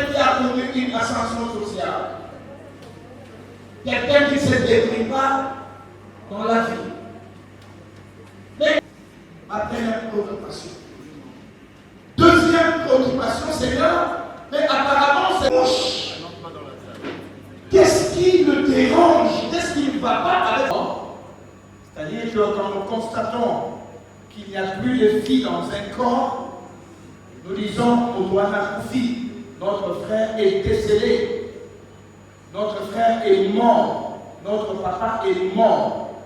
quelqu'un qui a connu une ascension sociale. Quelqu'un qui ne se débrouille pas dans la vie. Mais ma première préoccupation. Deuxième préoccupation, Seigneur, mais apparemment c'est moche. Qu'est-ce qui le dérange? Qu'est-ce qui ne va pas avec moi? C'est-à-dire que quand nous constatons qu'il n'y a plus de vie dans un corps, nous disons au Douana Koufi, notre frère est décédé, notre frère est mort, notre papa est mort.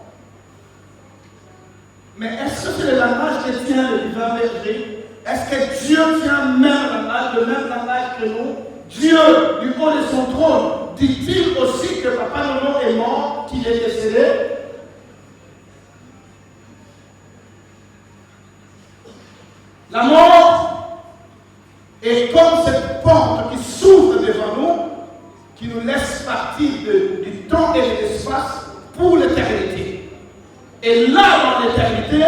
Mais est-ce que c'est le langage que tient le divin berger? Est-ce que Dieu tient le même langage que nous? Dieu, du haut de son trône, dit-il aussi que papa Nono est mort, qu'il est décédé? La mort est comme cette porte qui s'ouvre devant nous, qui nous laisse partir du temps et de l'espace pour l'éternité. Et là, dans l'éternité,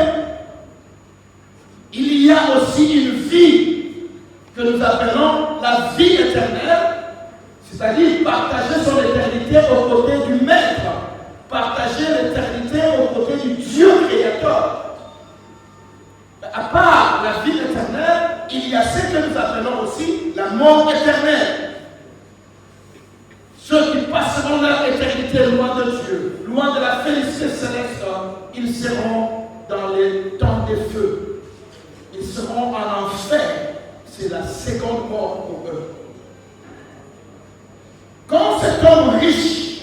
il y a aussi une vie que nous appelons la vie éternelle, c'est-à-dire partager son éternité aux côtés du Maître, partager l'éternité aux côtés du Dieu créateur. À part la vie éternelle, il y a ce que nous appelons aussi la mort éternelle. Ceux qui passeront leur éternité loin de Dieu, loin de la félicité céleste, ils seront dans les temps des feux. Ils seront en enfer. C'est la seconde mort pour eux. Quand cet homme riche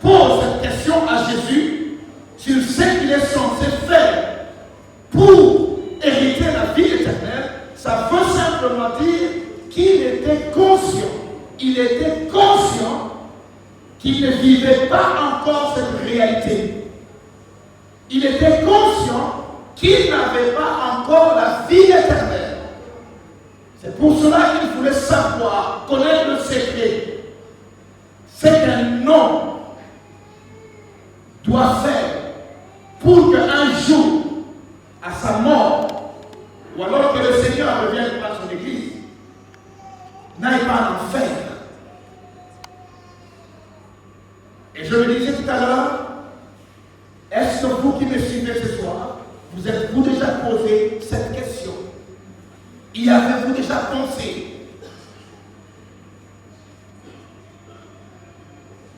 pose cette question à Jésus, s'il sait qu'il est censé faire pour hériter la vie éternelle, ça veut simplement dire qu'il était conscient. Il était conscient qu'il ne vivait pas encore cette réalité. Il était conscient qu'il n'avait pas encore la vie éternelle. C'est pour cela qu'il voulait savoir, connaître le secret. C'est qu'un homme doit faire pour qu'un jour, à sa mort, ou alors que le Seigneur revienne par son église, n'aille pas en enfer. Et je le disais tout à l'heure, est-ce que vous qui me suivez ce soir, vous êtes-vous déjà posé cette question? Y avez-vous déjà pensé?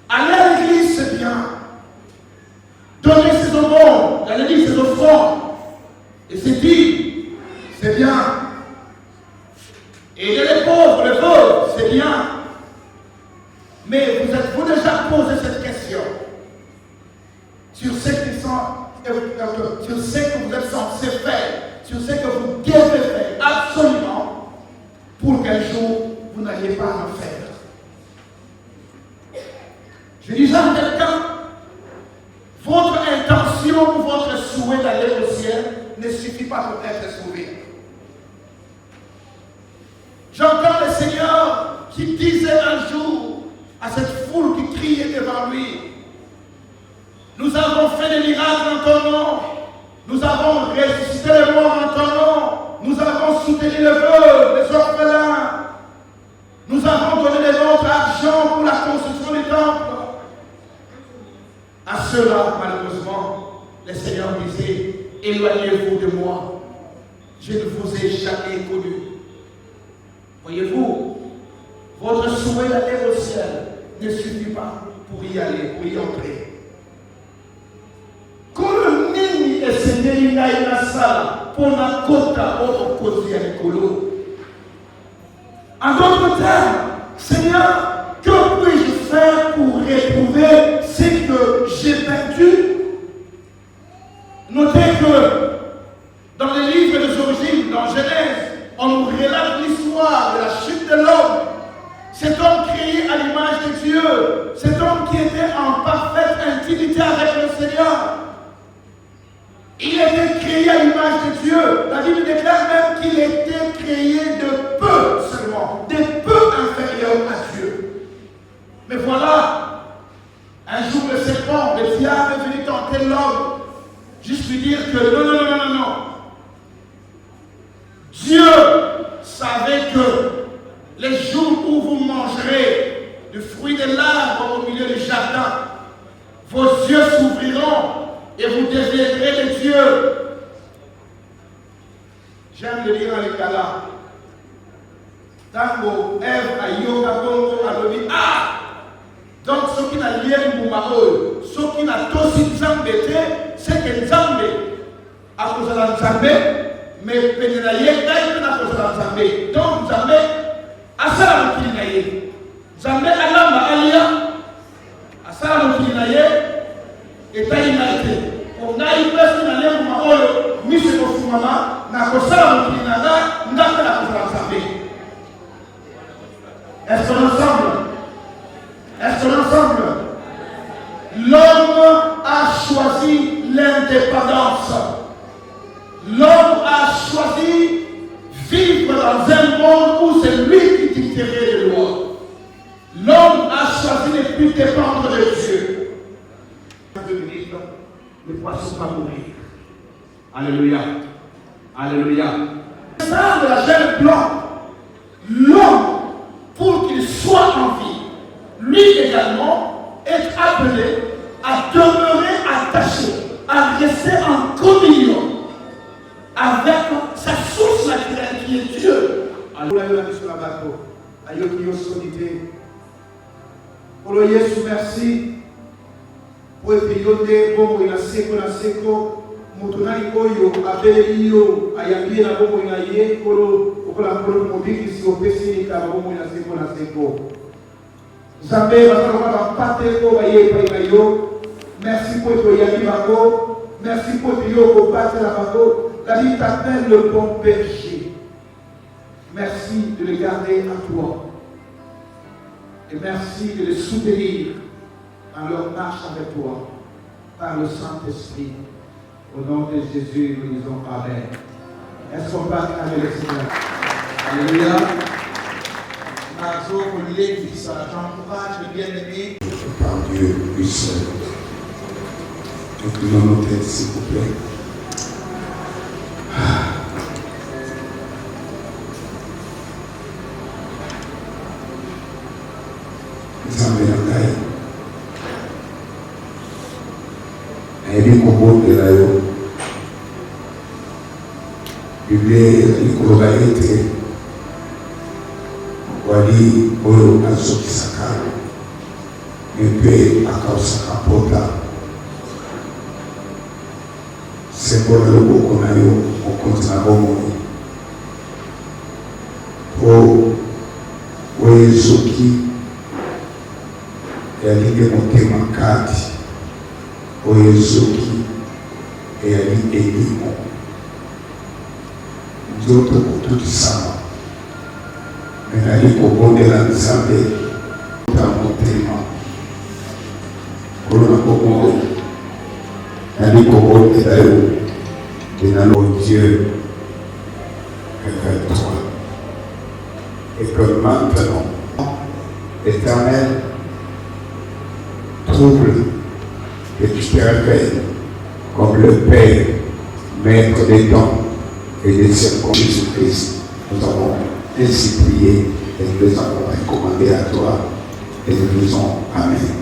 Aller à l'église, c'est bien. Donner ses aumônes, à l'église, ses offrandes, et c'est dit, c'est bien. Aider les pauvres, c'est bien. Mais vous êtes-vous déjà posé cette question sur ce que vous êtes censé faire, sur ce que vous devez faire absolument pour qu'un jour vous n'alliez pas en faire. Je disais à quelqu'un, votre intention ou votre souhait d'aller au ciel ne suffit pas pour être sauvé. J'entends le Seigneur qui disait un jour à cette foule qui criait devant lui, nous avons fait des miracles en ton nom, nous avons ressuscité les morts en ton nom, nous avons soutenu les veuves, les orphelins, nous avons donné de notre argent pour la construction du temple. À ceux-là, malheureusement, le Seigneur disait, éloignez-vous de moi, je ne vous ai jamais connu. Voyez-vous, votre souhait d'aller au ciel ne suffit pas pour y aller, pour y entrer. Kono nini esengeli ngai nasala pona kota oto kozi ya likolo. En d'autres termes, Seigneur, que puis-je faire pour retrouver ce que j'ai perdu? Notez que dans les livres des origines, dans Genèse, on nous relate l'histoire de la chute de l'homme. Cet homme créé à l'image de Dieu, cet homme qui était en parfaite intimité avec le Seigneur. Il était créé à l'image de Dieu. La Bible déclare même qu'il était créé de peu seulement, de peu inférieur à Dieu. Mais voilà, un jour le serpent, le diable est venu tenter l'homme, juste lui dire que non. Dieu savait que les jours mangerez du fruit de l'arbre au milieu du jardin. Vos yeux s'ouvriront et vous deviendrez des dieux. J'aime le lire dans les Gala. Tango, Ève, Ayoka, Bongo, Alobi. Ah! Donc, ce qui n'a lié au Moumaoul, ce qui n'a pas aussi Nzambe, c'est que Nzambe a causé Nzambe, mais Penenaye, n'a pas causé Nzambe. Donc, Nzambe a ça la Kilinaye. Nzambe a l'âme alia, a ça la Kilinaye, et Taïnaïté. On a eu presque dans les Moumaoul, Mise Kofumama, n'a pas ça la Kilinada, n'a pas la Nzambe. Est-ce qu'on ensemble? Est-ce qu'on ensemble? L'homme a choisi l'indépendance. L'homme a choisi vivre dans un monde où c'est lui qui dicterait les lois. L'homme a choisi de ne plus dépendre de Dieu. Le poisson va mourir. Alléluia. Alléluia. C'est ça de la jeune plante. L'homme, pour qu'il soit en vie, lui également est appelé à demeurer attaché, à rester en communion avec sa source naturelle qui est Dieu. Merci pour épiloter bon ina seko mutunai oyo abeli yo ayambie na bon ina ye kolo okola kolo mobiki si opesi ka bon ina seko. Zambé va partir au Bayo. Merci pour toi, Yami Bako. Merci pour toi, au Pâté la Bako. La vie t'appelle le bon berger. Merci de le garder à toi. Et merci de le soutenir dans leur marche avec toi, par le Saint-Esprit. Au nom de Jésus, nous disons Amen. Est-ce qu'on peut acclamer le Seigneur? Alléluia. J'encourage le bien-aimé. Par Dieu, lui seul. Inclinons nos têtes, s'il vous plaît. Nzambe na ngai. Nayebi kobondela yo. Biblia ikoloba ete wali oyo azokisaka mpe akaosaka pota sembola loboko na yo mokonzi na bomoi po oyo ezoki eyali nde motema kati oyo ezoki eyali elimo nzoto kotutisama menali kobondela Nzambe ta motema kolona komo nali kobondela yo denalo Dieu avec toi et que maintenant Éternel trouble que tu te réveilles comme le Père maître des temps et des circonstances de Christ. Nous avons ainsi prié et nous les avons recommandés à toi et nous disons Amen.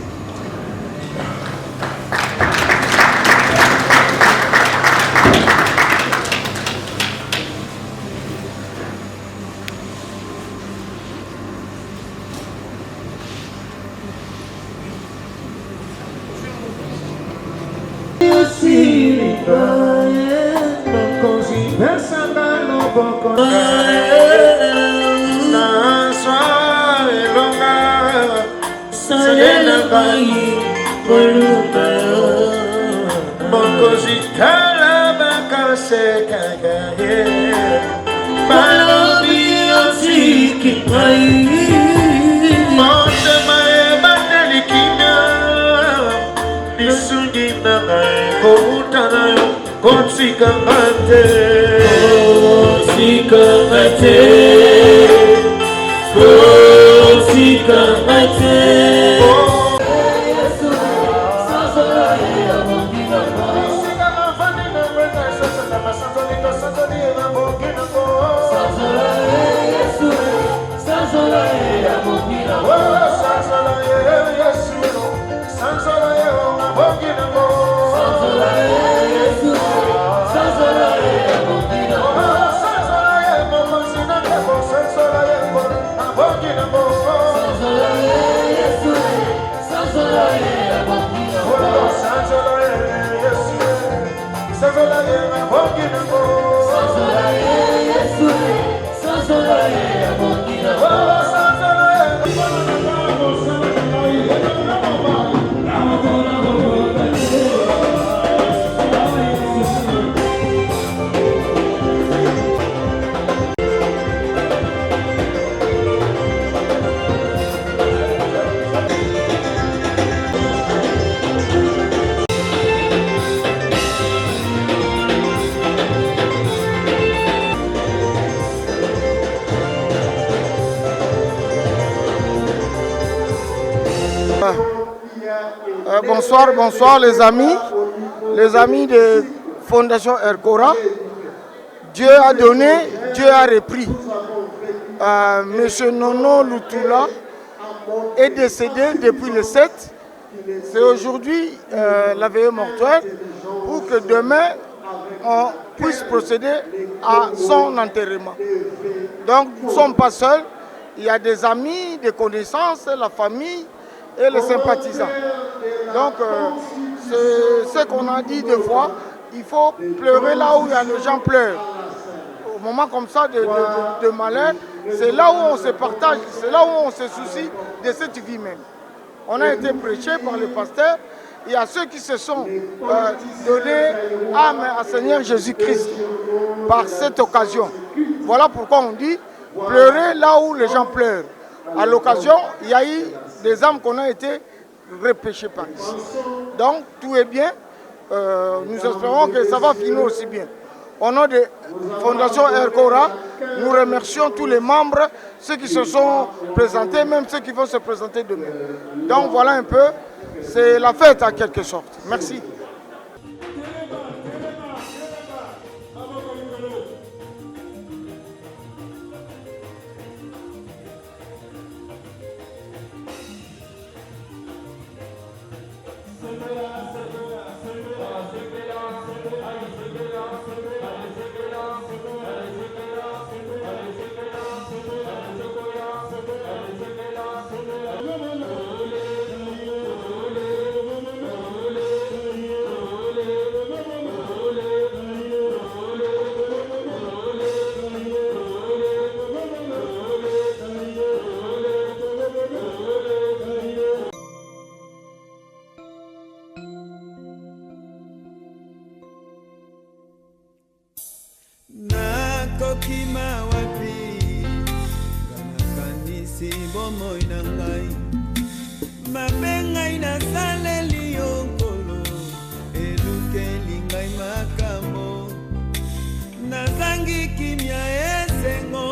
Sanzola, Bonsoir les amis de Fondation Ercora. Dieu a donné, Dieu a repris. Monsieur Nono Lutula est décédé depuis le 7. C'est aujourd'hui la veillée mortuaire pour que demain on puisse procéder à son enterrement. Donc nous ne sommes pas seuls, il y a des amis, des connaissances, la famille et les sympathisants. Donc c'est ce qu'on a dit deux fois, il faut pleurer là où il y a les gens pleurent. Au moment comme ça de malheur, c'est là où on se partage, c'est là où on se soucie de cette vie même. On a été prêché par le pasteur, il y a ceux qui se sont donnés âme à Seigneur Jésus-Christ par cette occasion. Voilà pourquoi on dit pleurer là où les gens pleurent. À l'occasion, il y a eu des âmes qu'on a été repêchées par ici. Donc tout est bien, nous espérons que ça va finir aussi bien. Au nom de Fondation Ercora, nous remercions tous les membres, ceux qui se sont présentés, même ceux qui vont se présenter demain. Donc voilà un peu, c'est la fête en quelque sorte. Merci. Nakokima wapi Ganakanisi bomoi na ngai Mabe ngai nasaleli yokolo Elukeli ngai makambo Nazangi kimia esengo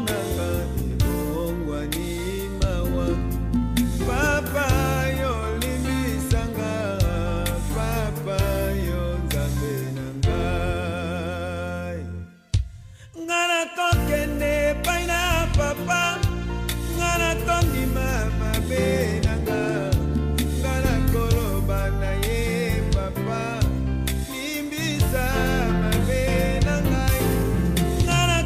Nanga ebongwani mawa Papa yo limbisanga Papa yo nzambe na ngai Ngana tokende paina papa Ngana tondi mama benanga Ngana koloba na ye papa Limbisa mabe na ngai Ngana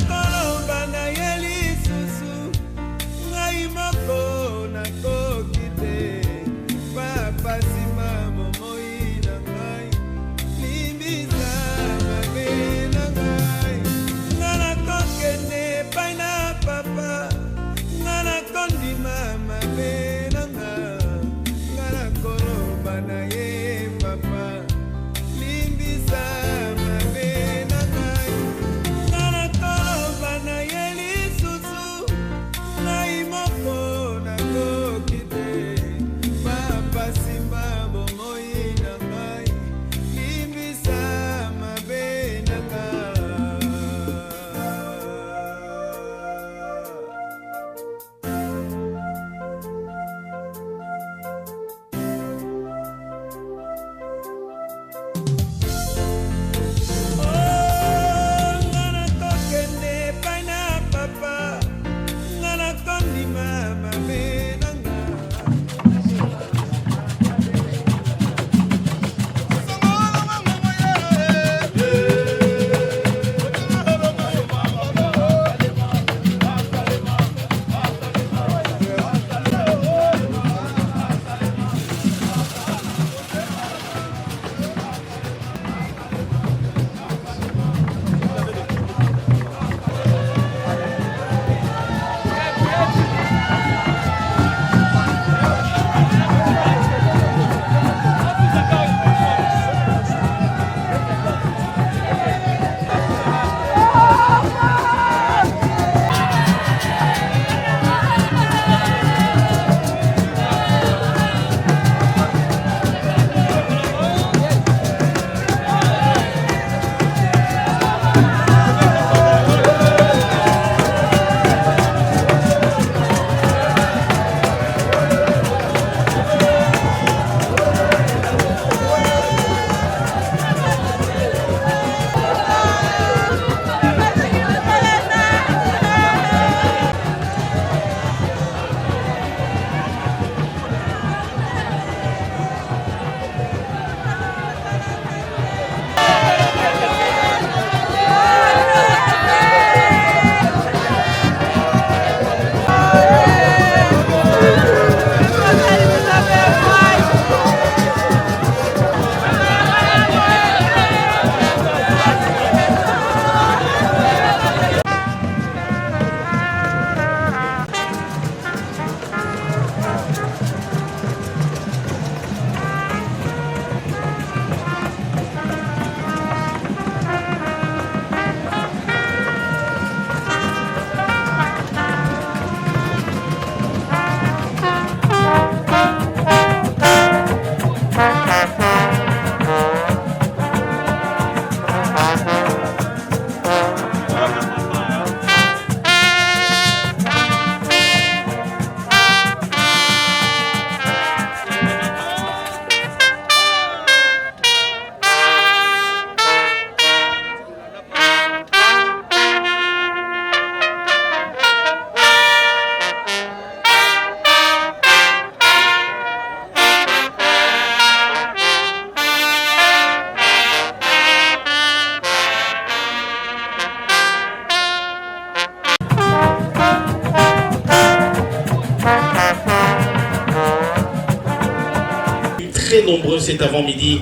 très nombreux cet avant-midi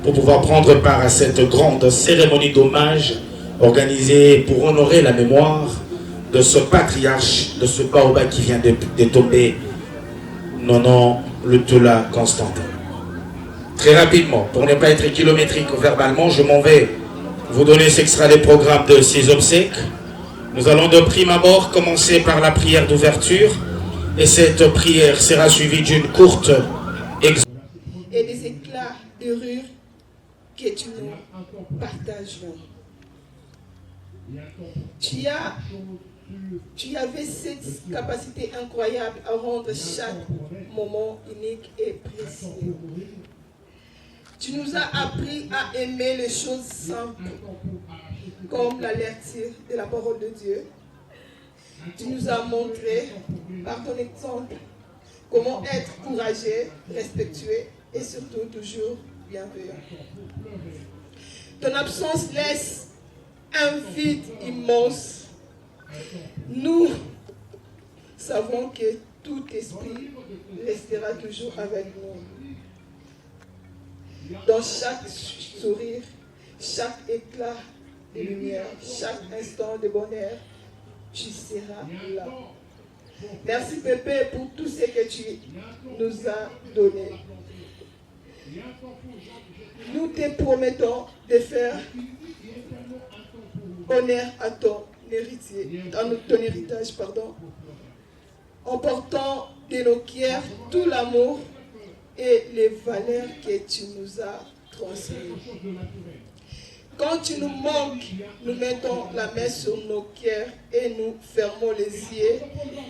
pour pouvoir prendre part à cette grande cérémonie d'hommage organisée pour honorer la mémoire de ce patriarche, de ce baobab qui vient de tomber, Nono Lutola Constantin. Très rapidement, pour ne pas être kilométrique verbalement, je m'en vais vous donner cet extrait des programmes de ces obsèques. Nous allons de prime abord commencer par la prière d'ouverture et cette prière sera suivie d'une courte et des éclats de rire que tu nous partagerons. Tu avais cette capacité incroyable à rendre chaque moment unique et précieux. Tu nous as appris à aimer les choses simples, comme la lecture de la parole de Dieu. Tu nous as montré, par ton exemple, comment être courageux, respectueux et surtout toujours bienveillant. Ton absence laisse un vide immense. Nous savons que tout esprit restera toujours avec nous. Dans chaque sourire, chaque éclat de lumière, chaque instant de bonheur, tu seras là. Merci Pépé pour tout ce que tu nous as donné. Nous te promettons de faire honneur à ton héritage, en portant de nos cœurs tout l'amour et les valeurs que tu nous as transmises. Quand tu nous manques, nous mettons la main sur nos cœurs et nous fermons les yeux,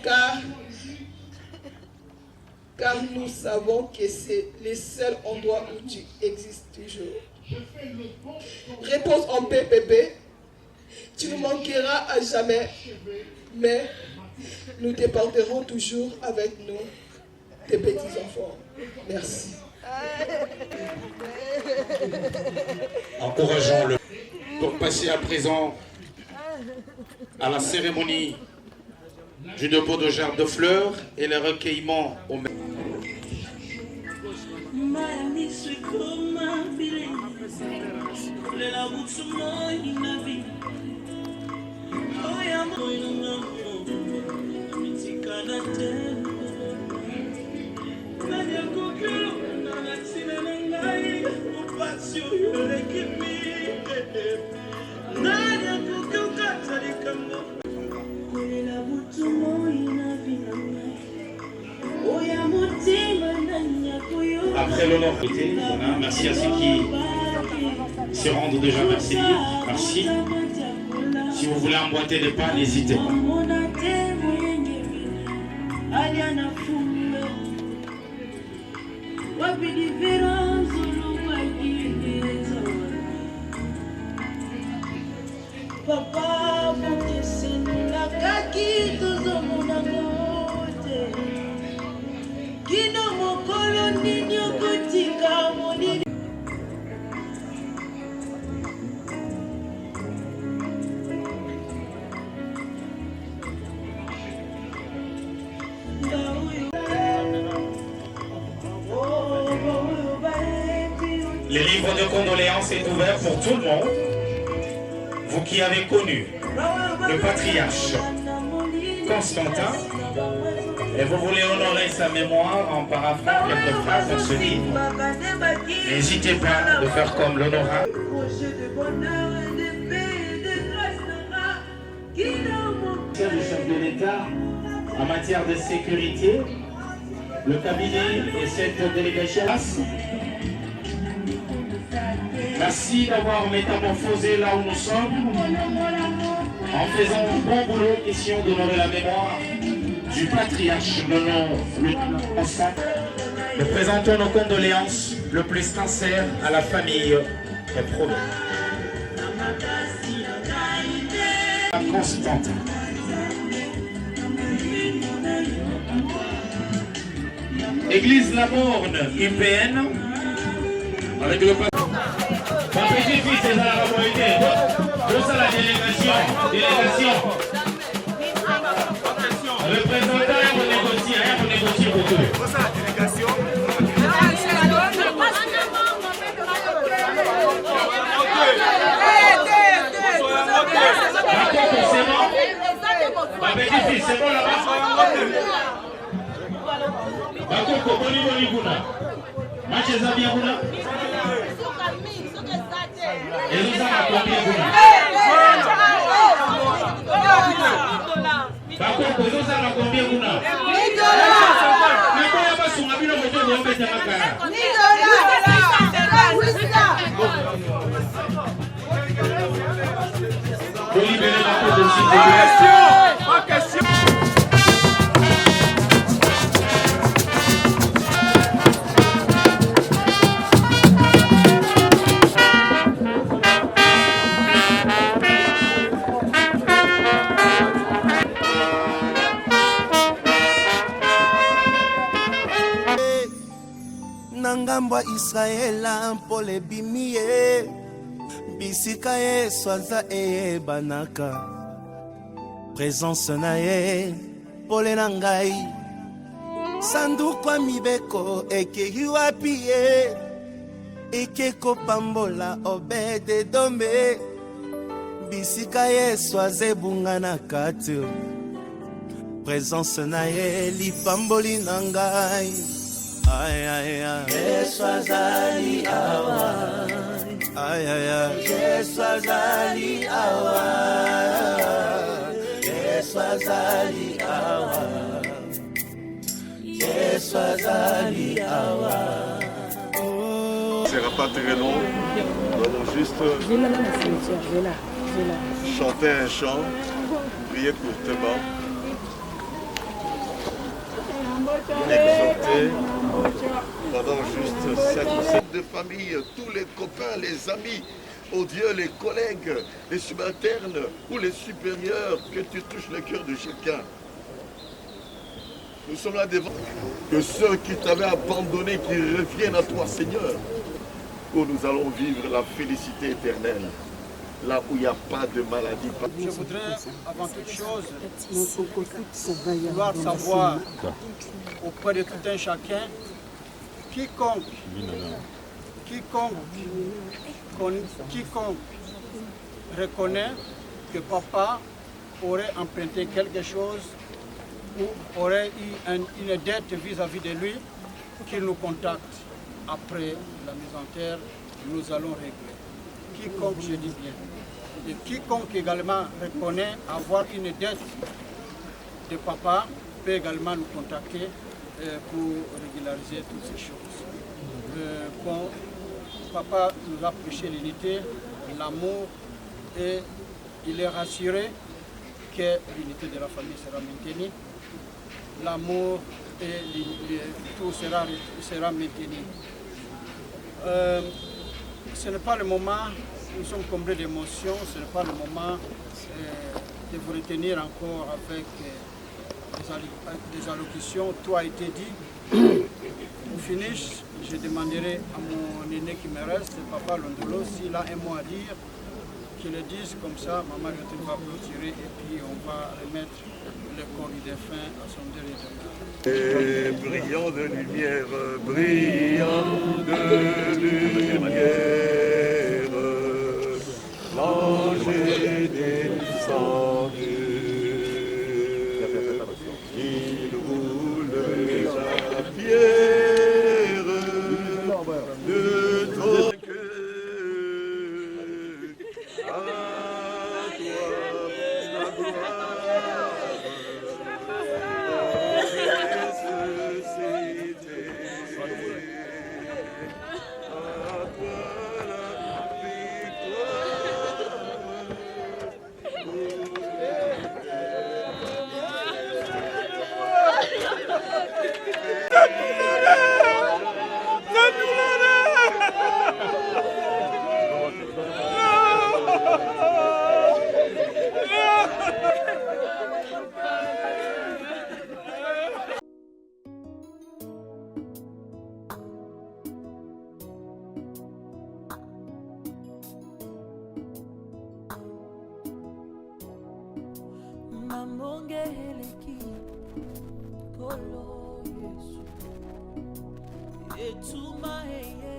car nous savons que c'est le seul endroit où tu existes toujours. Réponse en paix, bébé. Tu nous manqueras à jamais, mais nous te porterons toujours avec nous, tes petits-enfants. Merci. Encourageons-le pour passer à présent à la cérémonie du dépôt de gerbe de fleurs et le recueillement au Après l'honorabilité, voilà, merci à ceux qui se rendent déjà merci. Merci. Si vous voulez emboîter les pas, n'hésitez pas. Papa, Le livre de condoléances est ouvert pour tout le monde. Vous qui avez connu le patriarche Constantin, et vous voulez honorer sa mémoire en paraphant quelques phrases dans ce livre, n'hésitez pas de faire comme l'honorable. Du chef de l'État en matière de sécurité, le cabinet et cette délégation. Merci d'avoir métamorphosé là où nous sommes, en faisant un bon boulot, question d'honorer la mémoire du patriarche de nos Constantin. Nous présentons nos condoléances le plus sincères à la famille et promis. Constantin. Église La Morne, UPN, avec le mon petit-fils est dans la majorité. Où ça la délégation? Représentant, on négocie pour tout. Où ça la délégation? Suffit, c'est bon là-bas. Bakoko, boni kuna. Match est bien kuna. Et nous avons combien kuna. Bakoko, nous avons combien kuna. Mais quoi y'a pas sur ma ville au moto de Mbete Makara. Faut libérer la peau de suite. Pas question. Nangamba Israela mpole bimie bisika ye swaza banaka présence na ye pole na ngai sanduku ya mibeko ekei wapi ye ekekopambola obede dombe bisika ye swaza ebunga na kati présence na ye lipamboli na ngai. Ay, ay, ay. Yesu azali awa. Ay, ay, ay. Yesu azali awa. Yesu azali awa. Yesu azali awa. Ce ne sera pas très long. Nous allons juste chanter un chant, prier courtement, exhorter pendant juste 7 de famille, tous les copains, les amis, oh Dieu, les collègues, les subalternes ou les supérieurs, que tu touches le cœur de chacun. Nous sommes là devant que ceux qui t'avaient abandonné, qui reviennent à toi, Seigneur, où nous allons vivre la félicité éternelle, là où il n'y a pas de maladie. Je voudrais, avant toute chose, vouloir savoir auprès de tout un chacun, quiconque reconnaît que papa aurait emprunté quelque chose ou aurait eu une dette vis-à-vis de lui, qu'il nous contacte. Après la mise en terre, nous allons régler. Quiconque, je dis bien, et quiconque également reconnaît avoir une dette de papa peut également nous contacter pour régulariser toutes ces choses. Bon, papa nous a prêché l'unité, l'amour, et il est rassuré que l'unité de la famille sera maintenue, l'amour et tout sera maintenu. Ce n'est pas le moment, nous sommes comblés d'émotions, ce n'est pas le moment de vous retenir encore avec des allocutions. Tout a été dit. Pour finir, je demanderai à mon aîné qui me reste, Papa Londolo, s'il a un mot à dire, qu'il le dise comme ça, Maman Lyoté va clôturer et puis on va remettre le corps du défunt à son dernier demeure. Et brillant de lumière, brillant de lumière, l'ange est descendu, il roule la pierre de ton cœur. À toi la gloire. Mamonge heleki polo Yesu etuma heye